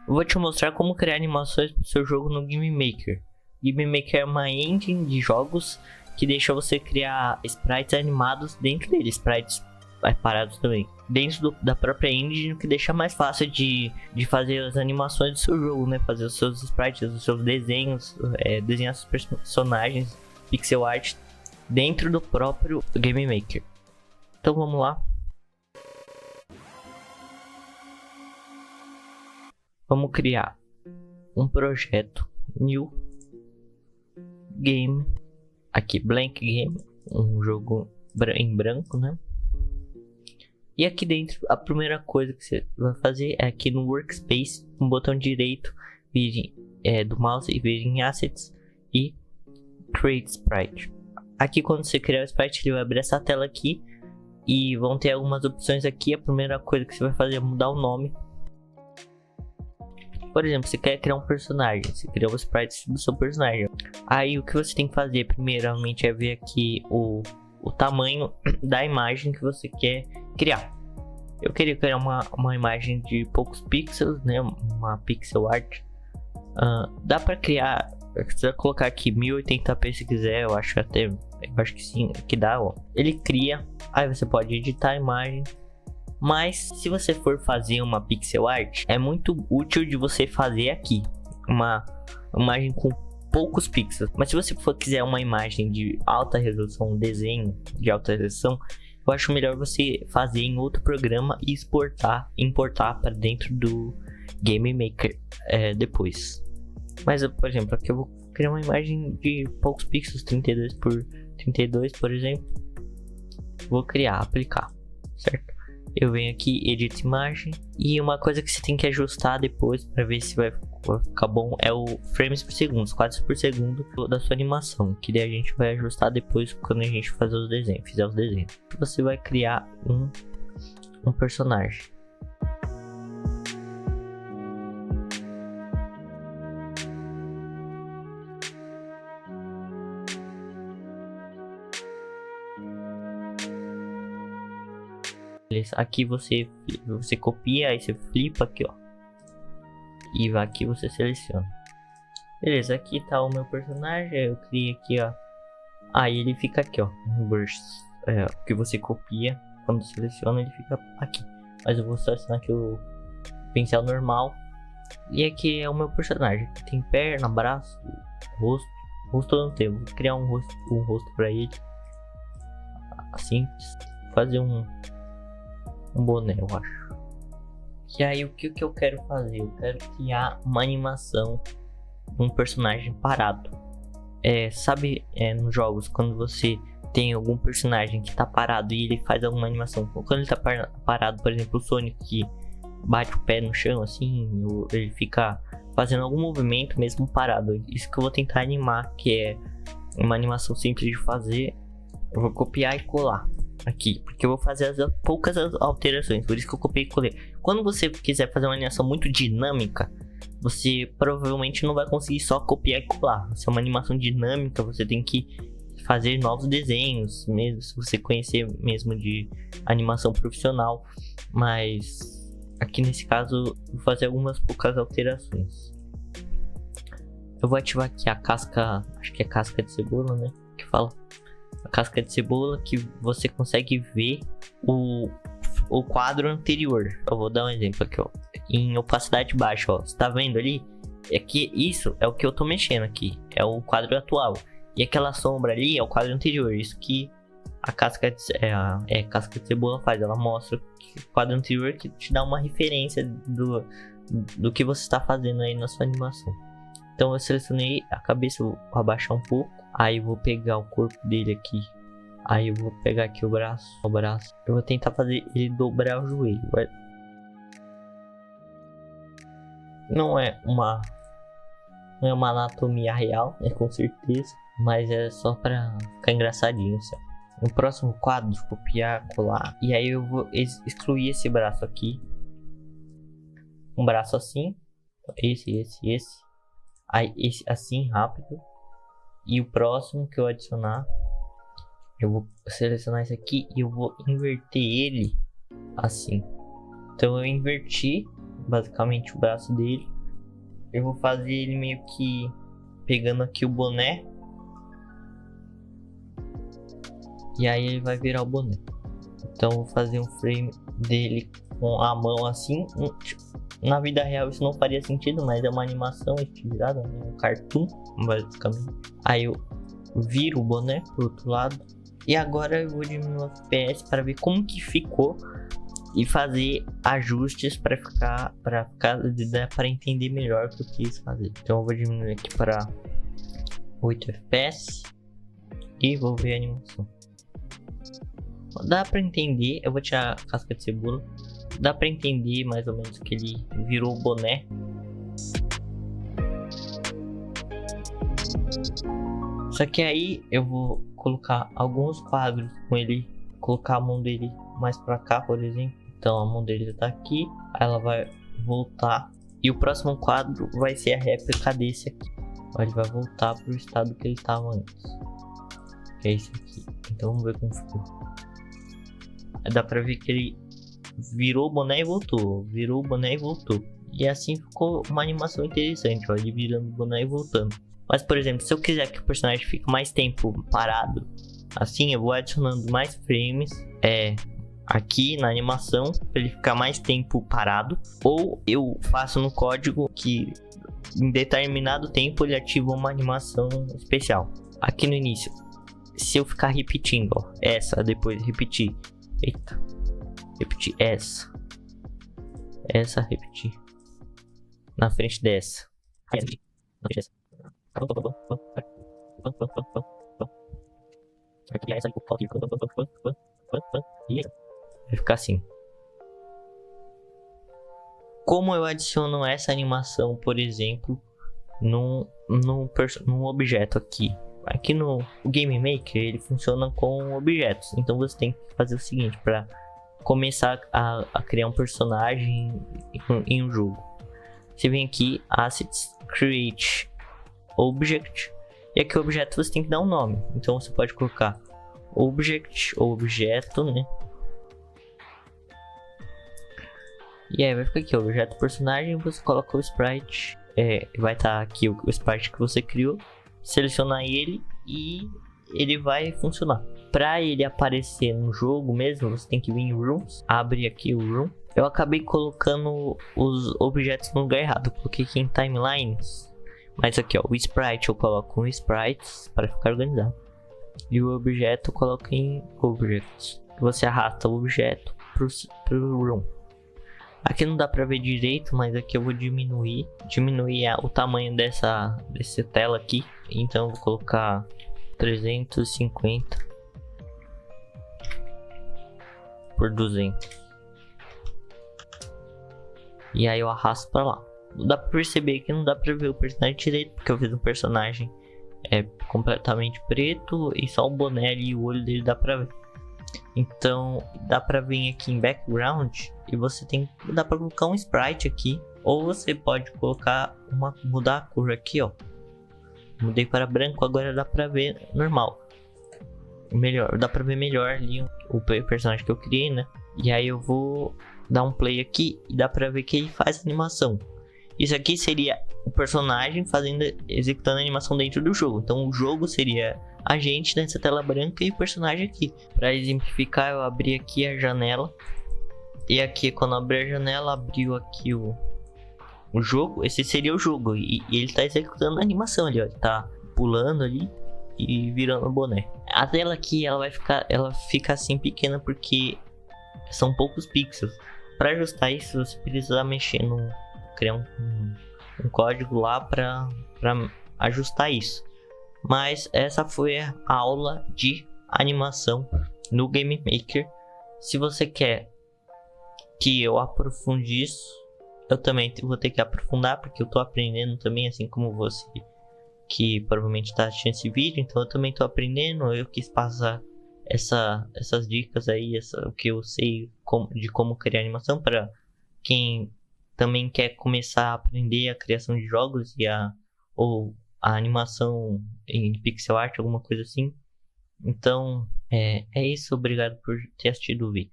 Eu vou te mostrar como criar animações para o seu jogo no Game Maker. Game Maker é uma engine de jogos que deixa você criar sprites animados dentro dele, sprites parados também, dentro da própria engine, o que deixa mais fácil de fazer as animações do seu jogo, né? Fazer os seus sprites, os seus desenhos, desenhar seus personagens, pixel art dentro do próprio Game Maker. Então vamos lá. Vamos criar um projeto new game, aqui blank game, um jogo em branco, né? E aqui dentro a primeira coisa que você vai fazer é aqui no workspace, com o botão direito do mouse e vir em assets e create sprite. Aqui quando você criar o sprite ele vai abrir essa tela aqui e vão ter algumas opções aqui. A primeira coisa que você vai fazer é mudar o nome. Por exemplo, você quer criar um personagem, você cria o sprite do seu personagem. Aí o que você tem que fazer primeiramente é ver aqui o tamanho da imagem que você quer criar. Eu queria criar uma imagem de poucos pixels, né? Uma pixel art. Dá para criar, você vai colocar aqui 1080p se quiser, eu acho que sim, que dá, ó. Ele cria, aí você pode editar a imagem. Mas se você for fazer uma pixel art, é muito útil de você fazer aqui uma imagem com poucos pixels. Mas se você quiser uma imagem de alta resolução, um desenho de alta resolução, eu acho melhor você fazer em outro programa e importar para dentro do Game Maker depois. Mas por exemplo, aqui eu vou criar uma imagem de poucos pixels, 32 por 32, por exemplo. Vou criar, aplicar, certo? Eu venho aqui, edito imagem. E uma coisa que você tem que ajustar depois para ver se vai ficar bom é o frames por segundo, quadros por segundo da sua animação. Que daí a gente vai ajustar depois quando a gente fizer os desenhos. Você vai criar um personagem. Aqui você copia, aí você flipa aqui, ó, e aqui você seleciona. Beleza, aqui tá o meu personagem, eu criei aqui, ó. Aí ele fica aqui, ó, no burst, que você copia, quando seleciona ele fica aqui. Mas eu vou selecionar aqui o pincel normal. E aqui é o meu personagem, aqui tem perna, braço, rosto eu não tenho, vou criar um rosto para ele, assim, fazer um boné, eu acho. E aí o que eu quero fazer? Eu quero criar uma animação de um personagem parado. Sabe, nos jogos, quando você tem algum personagem que tá parado e ele faz alguma animação. Quando ele tá parado, por exemplo, o Sonic que bate o pé no chão assim, ele fica fazendo algum movimento mesmo parado. Isso que eu vou tentar animar, que é uma animação simples de fazer. Eu vou copiar e colar aqui, porque eu vou fazer poucas alterações, por isso que eu copiei e colei. Quando você quiser fazer uma animação muito dinâmica, você provavelmente não vai conseguir só copiar e colar. Se é uma animação dinâmica, você tem que fazer novos desenhos, mesmo se você conhecer mesmo de animação profissional. Mas aqui nesse caso, vou fazer algumas poucas alterações. Eu vou ativar aqui a casca, acho que é casca de cebola, né? Que fala. A casca de cebola, que você consegue ver o quadro anterior. Eu vou dar um exemplo aqui, ó, em opacidade baixa, ó. Você tá vendo ali? É que isso é o que eu tô mexendo aqui, é o quadro atual. E aquela sombra ali é o quadro anterior. Isso que a casca casca de cebola faz, ela mostra o quadro anterior, que te dá uma referência do que você está fazendo aí na sua animação. Então eu selecionei a cabeça, vou abaixar um pouco. Aí eu vou pegar o corpo dele aqui. Aí eu vou pegar aqui o braço. Eu vou tentar fazer ele dobrar o joelho. Não é uma anatomia real, né, com certeza. Mas é só pra ficar engraçadinho, assim. No próximo quadro, copiar, colar. E aí eu vou excluir esse braço aqui. Um braço assim. Esse. Aí esse assim, rápido. E o próximo que eu adicionar, eu vou selecionar esse aqui e eu vou inverter ele assim. Então eu inverti basicamente o braço dele. Eu vou fazer ele meio que pegando aqui o boné. E aí ele vai virar o boné. Então eu vou fazer um frame dele com a mão assim. Na vida real isso não faria sentido, mas é uma animação estilizada, um cartoon, basicamente. Aí eu viro o boné pro outro lado. E agora eu vou diminuir o FPS para ver como que ficou e fazer ajustes para para entender melhor o que eu quis fazer. Então eu vou diminuir aqui para 8 FPS e vou ver a animação. Dá para entender, eu vou tirar a casca de cebola. Dá para entender mais ou menos que ele virou o boné. Só que aí eu vou colocar alguns quadros com ele, colocar a mão dele mais para cá, por exemplo. Então a mão dele tá aqui, aí ela vai voltar e o próximo quadro vai ser a réplica desse aqui. Ele vai voltar para o estado que ele estava antes, que é esse aqui. Então vamos ver como ficou. Dá para ver que ele virou o boné e voltou, virou o boné e voltou. E assim ficou uma animação interessante, ó, ele virando o boné e voltando. Mas, por exemplo, se eu quiser que o personagem fique mais tempo parado, assim eu vou adicionando mais frames aqui na animação para ele ficar mais tempo parado. Ou eu faço no código que em determinado tempo ele ativa uma animação especial. Aqui no início, se eu ficar repetindo, ó, essa, depois repetir, repetir essa, repetir na frente dessa, na frente dessa. Vai ficar assim. Como eu adiciono essa animação, por exemplo, num objeto aqui? Aqui no Game Maker ele funciona com objetos. Então você tem que fazer o seguinte para começar a criar um personagem em um jogo. Você vem aqui, Assets, Create Object, e aqui o objeto você tem que dar um nome. Então você pode colocar Object ou objeto, né? E aí vai ficar aqui, objeto personagem, você coloca o sprite, vai estar aqui o sprite que você criou, selecionar ele e ele vai funcionar. Para ele aparecer no jogo mesmo, você tem que vir em Rooms, abre aqui o Room. Eu acabei colocando os objetos no lugar errado, coloquei aqui em Timelines. Mas aqui, ó, o sprite eu coloco um sprites para ficar organizado. E o objeto eu coloco em Objects. Você arrasta o objeto pro Room. Aqui não dá para ver direito, mas aqui eu vou diminuir o tamanho dessa tela aqui. Então eu vou colocar 350 por 200. E aí eu arrasto para lá. Dá pra perceber que não dá pra ver o personagem direito, porque eu fiz um personagem completamente preto e só o boné ali e o olho dele dá pra ver. Então dá pra vir aqui em background e dá pra colocar um sprite aqui, ou você pode colocar mudar a cor aqui, ó. Mudei para branco, agora dá pra ver normal. Melhor, dá pra ver melhor ali o personagem que eu criei, né? E aí eu vou dar um play aqui e dá pra ver que ele faz animação. Isso aqui seria o personagem executando a animação dentro do jogo. Então o jogo seria a gente nessa tela branca e o personagem aqui. Para exemplificar, eu abri aqui a janela. E aqui, quando abri a janela, abriu aqui o jogo. Esse seria o jogo. E ele está executando a animação ali, ó. Ele tá pulando ali e virando o boné. A tela aqui, ela fica assim pequena porque são poucos pixels. Para ajustar isso, você precisa mexer criar um código lá para ajustar isso. Mas essa foi a aula de animação no Game Maker. Se você quer que eu aprofunde isso, eu também vou ter que aprofundar, porque eu tô aprendendo também, assim como você que provavelmente está assistindo esse vídeo. Então eu também tô aprendendo. Eu quis passar essas dicas aí, o que eu sei de como criar animação para quem também quer começar a aprender a criação de jogos ou a animação em pixel art, alguma coisa assim. Então é isso, obrigado por ter assistido o vídeo.